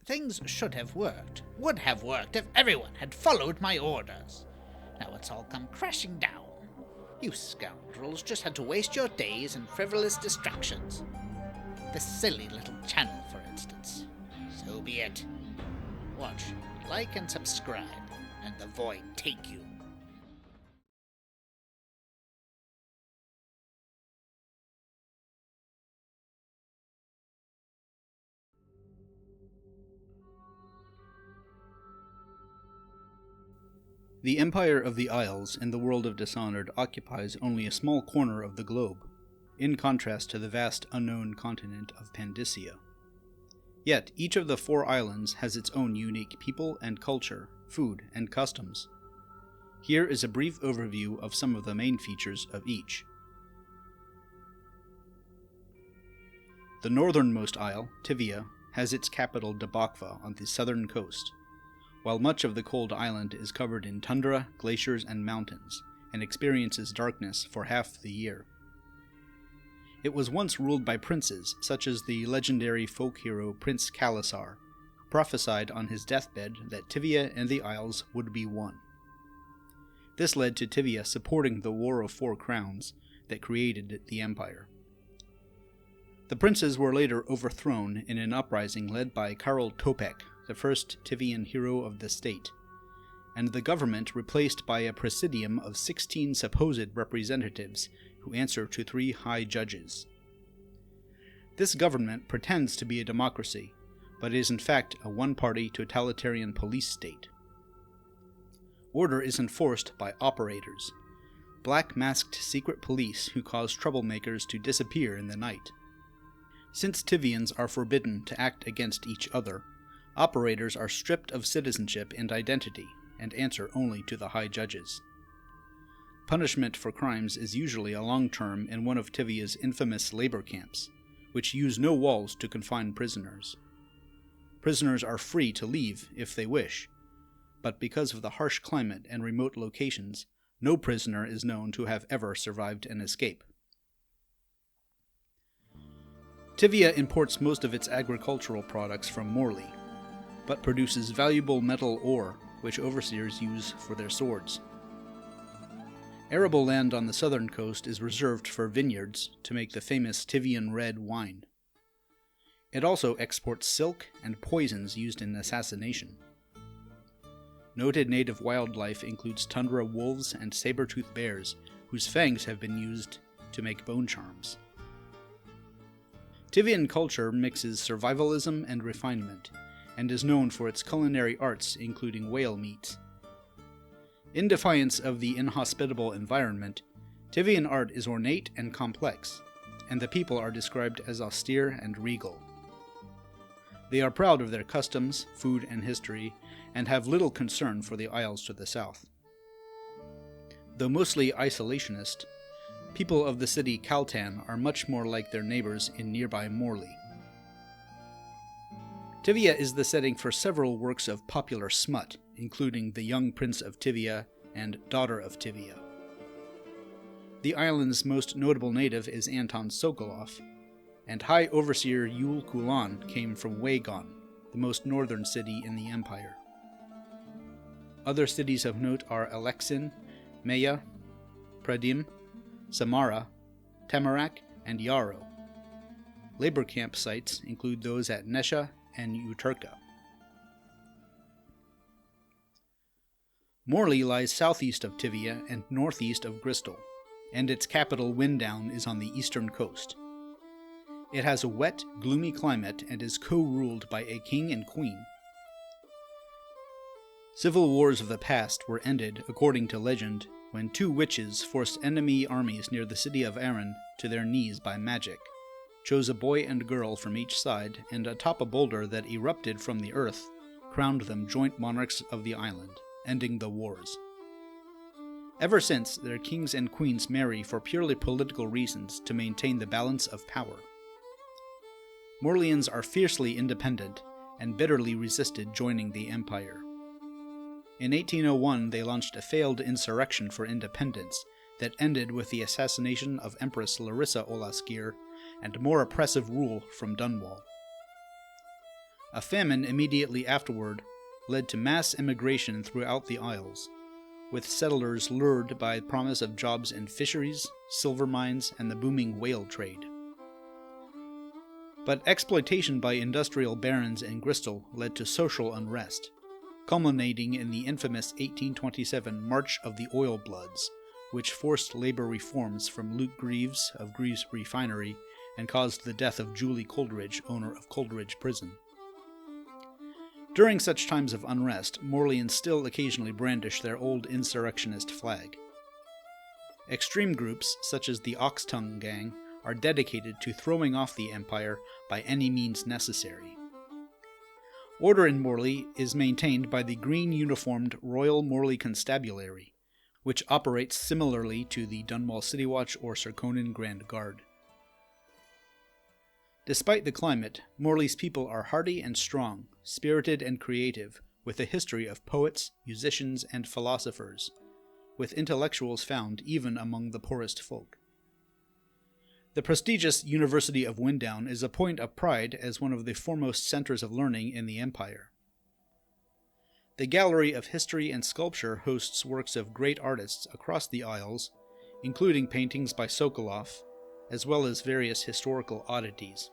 Things should have worked, would have worked if everyone had followed my orders. Now it's all come crashing down. You scoundrels just had to waste your days in frivolous distractions. This silly little channel, for instance. So be it. Watch, like and subscribe, and the void take you. The Empire of the Isles in the world of Dishonored occupies only a small corner of the globe, in contrast to the vast unknown continent of Pandysia. Yet, each of the 4 islands has its own unique people and culture, food and customs. Here is a brief overview of some of the main features of each. The northernmost isle, Tivia, has its capital Dabakva on the southern coast, while much of the cold island is covered in tundra, glaciers, and mountains, and experiences darkness for half the year. It was once ruled by princes, such as the legendary folk hero Prince Kalasar, who prophesied on his deathbed that Tivia and the Isles would be one. This led to Tivia supporting the War of 4 Crowns that created the empire. The princes were later overthrown in an uprising led by Karl Topek, the first Tivian hero of the state, and the government replaced by a presidium of 16 supposed representatives who answer to 3 high judges. This government pretends to be a democracy, but is in fact a one-party totalitarian police state. Order is enforced by operators, black-masked secret police who cause troublemakers to disappear in the night. Since Tivians are forbidden to act against each other, operators are stripped of citizenship and identity, and answer only to the high judges. Punishment for crimes is usually a long term in one of Tivia's infamous labor camps, which use no walls to confine prisoners. Prisoners are free to leave if they wish, but because of the harsh climate and remote locations, no prisoner is known to have ever survived an escape. Tivia imports most of its agricultural products from Morley, but produces valuable metal ore, which overseers use for their swords. Arable land on the southern coast is reserved for vineyards to make the famous Tivian red wine. It also exports silk and poisons used in assassination. Noted native wildlife includes tundra wolves and saber-toothed bears, whose fangs have been used to make bone charms. Tivian culture mixes survivalism and refinement, and is known for its culinary arts including whale meat. In defiance of the inhospitable environment, Tivian art is ornate and complex, and the people are described as austere and regal. They are proud of their customs, food, and history, and have little concern for the isles to the south. Though mostly isolationist, people of the city Kaltan are much more like their neighbors in nearby Morley. Tivia is the setting for several works of popular smut, including The Young Prince of Tivia and Daughter of Tivia. The island's most notable native is Anton Sokolov, and High Overseer Yul Kulan came from Wagon, the most northern city in the empire. Other cities of note are Alexin, Meya, Pradim, Samara, Tamarak, and Yarrow. Labor camp sites include those at Nesha and Uterka. Morley lies southeast of Tivia and northeast of Bristol, and its capital Windown is on the eastern coast. It has a wet, gloomy climate and is co-ruled by a king and queen. Civil wars of the past were ended, according to legend, when 2 witches forced enemy armies near the city of Arran to their knees by magic, chose a boy and girl from each side, and atop a boulder that erupted from the earth, crowned them joint monarchs of the island, ending the wars. Ever since, their kings and queens marry for purely political reasons to maintain the balance of power. Morlians are fiercely independent, and bitterly resisted joining the empire. In 1801, they launched a failed insurrection for independence that ended with the assassination of Empress Larissa Olaskir and more oppressive rule from Dunwall. A famine immediately afterward led to mass immigration throughout the Isles, with settlers lured by the promise of jobs in fisheries, silver mines, and the booming whale trade. But exploitation by industrial barons in Bristol led to social unrest, culminating in the infamous 1827 March of the Oil Bloods, which forced labor reforms from Luke Greaves of Greaves Refinery and caused the death of Julie Coleridge, owner of Coleridge Prison. During such times of unrest, Morleyans still occasionally brandish their old insurrectionist flag. Extreme groups, such as the Oxtongue Gang, are dedicated to throwing off the Empire by any means necessary. Order in Morley is maintained by the green-uniformed Royal Morley Constabulary, which operates similarly to the Dunwall City Watch or Serkonan Grand Guard. Despite the climate, Morley's people are hardy and strong, spirited and creative, with a history of poets, musicians, and philosophers, with intellectuals found even among the poorest folk. The prestigious University of Windown is a point of pride as one of the foremost centers of learning in the Empire. The Gallery of History and Sculpture hosts works of great artists across the Isles, including paintings by Sokolov, as well as various historical oddities.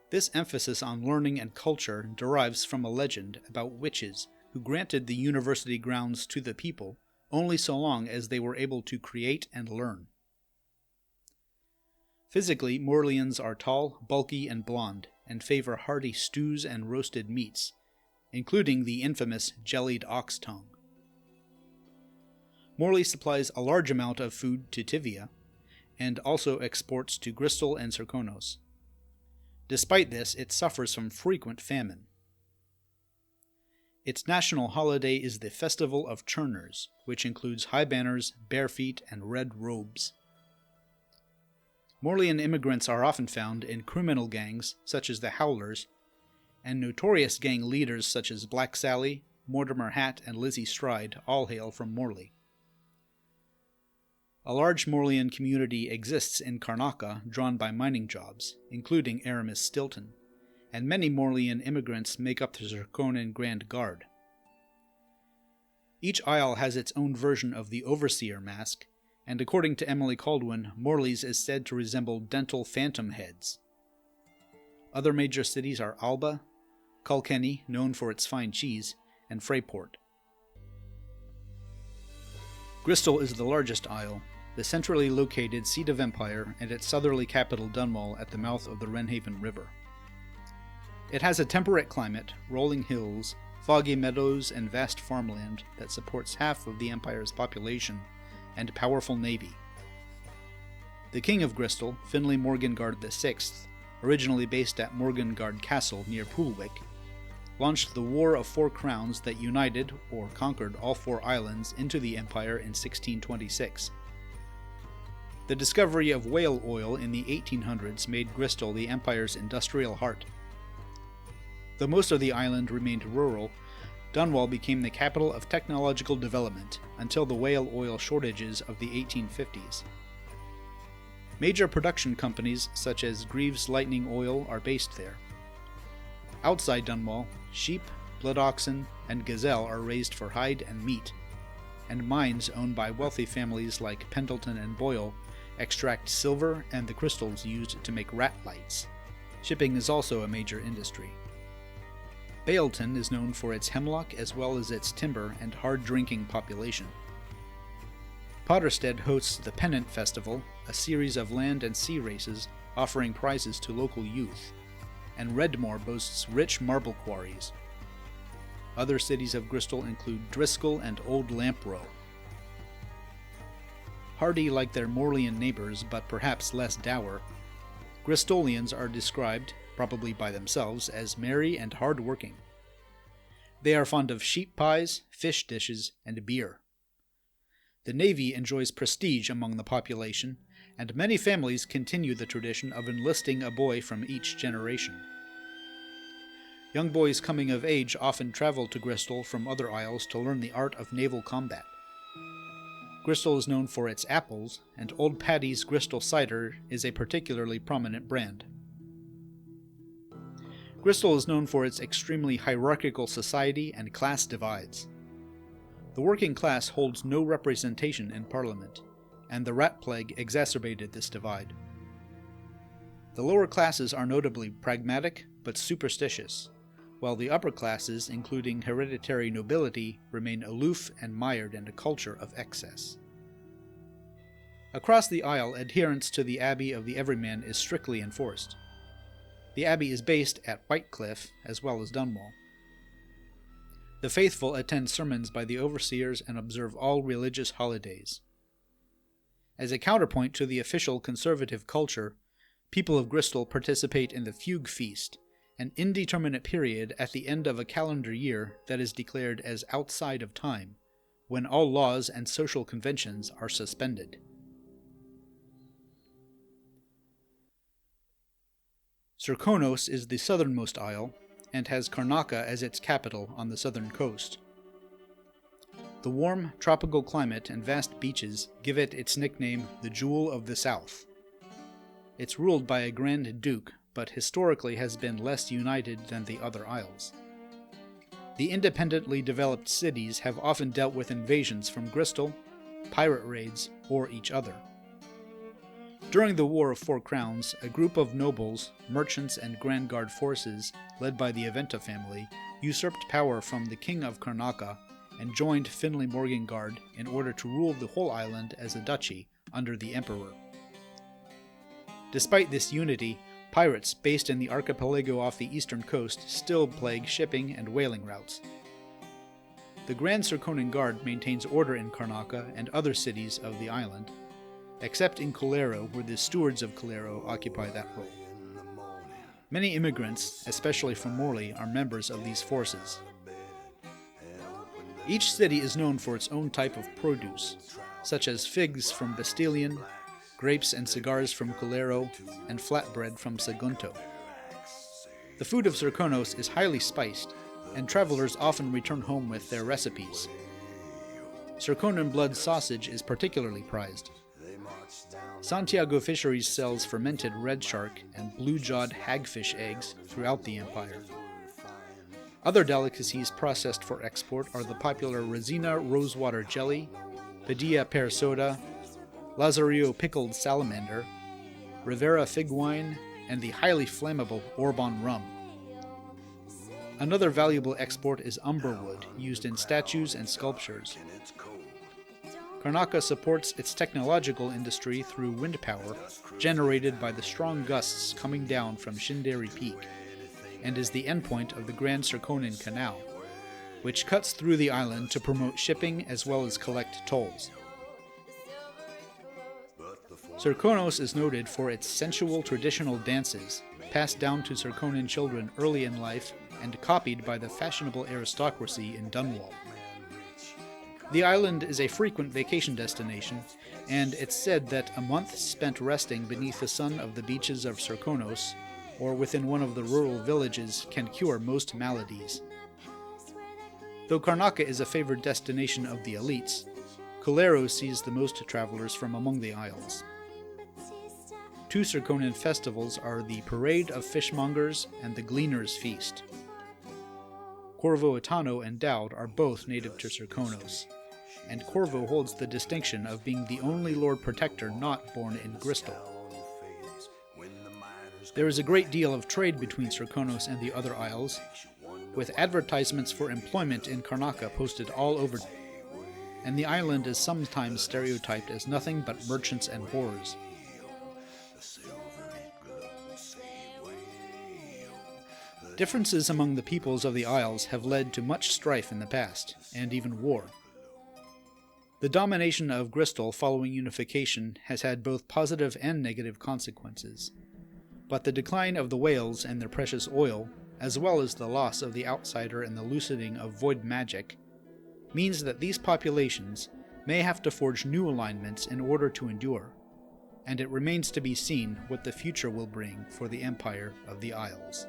This emphasis on learning and culture derives from a legend about witches who granted the university grounds to the people only so long as they were able to create and learn. Physically, Morleyans are tall, bulky, and blond, and favor hearty stews and roasted meats, including the infamous jellied ox tongue. Morley supplies a large amount of food to Tivia, and also exports to Bristol and Serkonos. Despite this, it suffers from frequent famine. Its national holiday is the Festival of Churners, which includes high banners, bare feet, and red robes. Morleyan immigrants are often found in criminal gangs such as the Howlers, and notorious gang leaders such as Black Sally, Mortimer Hatt, and Lizzie Stride all hail from Morley. A large Morleyan community exists in Karnaca drawn by mining jobs, including Aramis Stilton, and many Morleyan immigrants make up the Serkonan Grand Guard. Each isle has its own version of the Overseer mask, and according to Emily Caldwin, Morley's is said to resemble dental phantom heads. Other major cities are Alba, Kilkenny, known for its fine cheese, and Freyport. Bristol is the largest isle, the centrally located seat of empire, and its southerly capital Dunwall at the mouth of the Wrenhaven River. It has a temperate climate, rolling hills, foggy meadows, and vast farmland that supports half of the empire's population, and a powerful navy. The King of Bristol, Finlay Morgengard VI, originally based at Morgengard Castle near Poolwick, launched the War of Four Crowns that united or conquered all four islands into the empire in 1626. The discovery of whale oil in the 1800s made Bristol the empire's industrial heart. Though most of the island remained rural, Dunwall became the capital of technological development until the whale oil shortages of the 1850s. Major production companies such as Greaves Lightning Oil are based there. Outside Dunwall, sheep, blood oxen, and gazelle are raised for hide and meat, and mines owned by wealthy families like Pendleton and Boyle extract silver and the crystals used to make rat lights. Shipping is also a major industry. Bayleton is known for its hemlock as well as its timber and hard-drinking population. Potterstead hosts the Pennant Festival, a series of land and sea races offering prizes to local youth, and Redmore boasts rich marble quarries. Other cities of Bristol include Driscoll and Old Lamprow. Hardy like their Morleyan neighbors, but perhaps less dour, Bristolians are described, probably by themselves, as merry and hard-working. They are fond of sheep pies, fish dishes, and beer. The Navy enjoys prestige among the population, and many families continue the tradition of enlisting a boy from each generation. Young boys coming of age often travel to Bristol from other isles to learn the art of naval combat. Bristol is known for its apples, and Old Paddy's Bristol cider is a particularly prominent brand. Gristol is known for its extremely hierarchical society and class divides. The working class holds no representation in Parliament, and the rat plague exacerbated this divide. The lower classes are notably pragmatic but superstitious, while the upper classes, including hereditary nobility, remain aloof and mired in a culture of excess. Across the Isle, adherence to the Abbey of the Everyman is strictly enforced. The abbey is based at Whitecliff, as well as Dunwall. The faithful attend sermons by the overseers and observe all religious holidays. As a counterpoint to the official conservative culture, people of Gristol participate in the Fugue Feast, an indeterminate period at the end of a calendar year that is declared as outside of time, when all laws and social conventions are suspended. Serkonos is the southernmost isle, and has Karnaca as its capital on the southern coast. The warm, tropical climate and vast beaches give it its nickname, the Jewel of the South. It's ruled by a Grand Duke, but historically has been less united than the other isles. The independently developed cities have often dealt with invasions from Gristol, pirate raids, or each other. During the War of Four Crowns, a group of nobles, merchants, and Grand Guard forces, led by the Aventa family, usurped power from the King of Karnaca and joined Finlay Morgengard in order to rule the whole island as a duchy under the Emperor. Despite this unity, pirates based in the archipelago off the eastern coast still plague shipping and whaling routes. The Grand Serkonan Guard maintains order in Karnaca and other cities of the island, except in Colero, where the stewards of Colero occupy that role. Many immigrants, especially from Morley, are members of these forces. Each city is known for its own type of produce, such as figs from Bastilian, grapes and cigars from Colero, and flatbread from Sagunto. The food of Serkonos is highly spiced, and travelers often return home with their recipes. Serkonan blood sausage is particularly prized. Santiago Fisheries sells fermented red shark and blue-jawed hagfish eggs throughout the empire. Other delicacies processed for export are the popular Resina rosewater jelly, Padilla pear soda, Lazarillo pickled salamander, Rivera fig wine, and the highly flammable Orbon rum. Another valuable export is umberwood, used in statues and sculptures. Karnaca supports its technological industry through wind power generated by the strong gusts coming down from Shinderi Peak, and is the endpoint of the Grand Serkonan Canal, which cuts through the island to promote shipping as well as collect tolls. Serkonos is noted for its sensual traditional dances, passed down to Serkonan children early in life and copied by the fashionable aristocracy in Dunwall. The island is a frequent vacation destination, and it's said that a month spent resting beneath the sun of the beaches of Serkonos, or within one of the rural villages, can cure most maladies. Though Karnaca is a favored destination of the elites, Colero sees the most travelers from among the isles. Two Serkonan festivals are the Parade of Fishmongers and the Gleaners' Feast. Corvo Etano and Dowd are both native to Serkonos, and Corvo holds the distinction of being the only Lord Protector not born in Gristol. There is a great deal of trade between Serkonos and the other isles, with advertisements for employment in Karnaca posted all over, and the island is sometimes stereotyped as nothing but merchants and whores. Differences among the peoples of the Isles have led to much strife in the past, and even war. The domination of Gristol following unification has had both positive and negative consequences, but the decline of the whales and their precious oil, as well as the loss of the outsider and the loosening of void magic, means that these populations may have to forge new alignments in order to endure, and it remains to be seen what the future will bring for the Empire of the Isles.